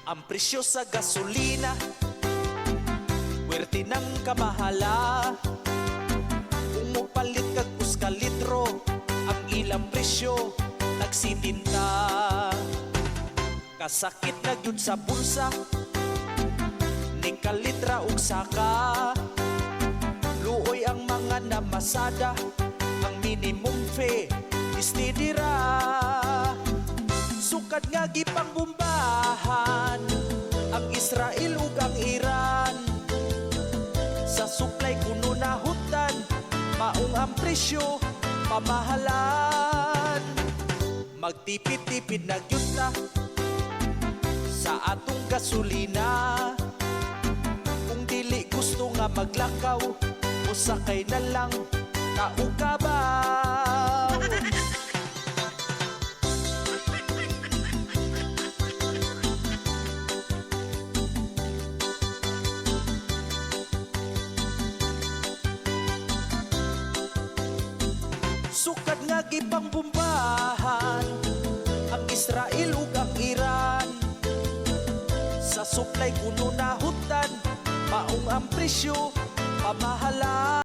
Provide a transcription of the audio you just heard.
Ang presyo sa gasolina, puwerte ng kamahala. Kung mupalit kag uska litro, ang ilang presyo nagsitinta. Kasakit na gyud sa bulsa, ni kalitra ug saka. Luoy ang mga namasada, ang minimum fee istidira. Sukad nga gipangbombahan ang Israel ug ang Iran. Sa supply kuno nahutan, maong ang presyo pamahalan. Magtipid-tipid na gyud ta sa atong gasolina. Kung dili gusto nga maglakaw, usakay na lang kaukabaw. Sukad nga gipangbombahan ang Israel ug ang Iran. Sa supply kuno nahutan, maong ang presyo pamahalan.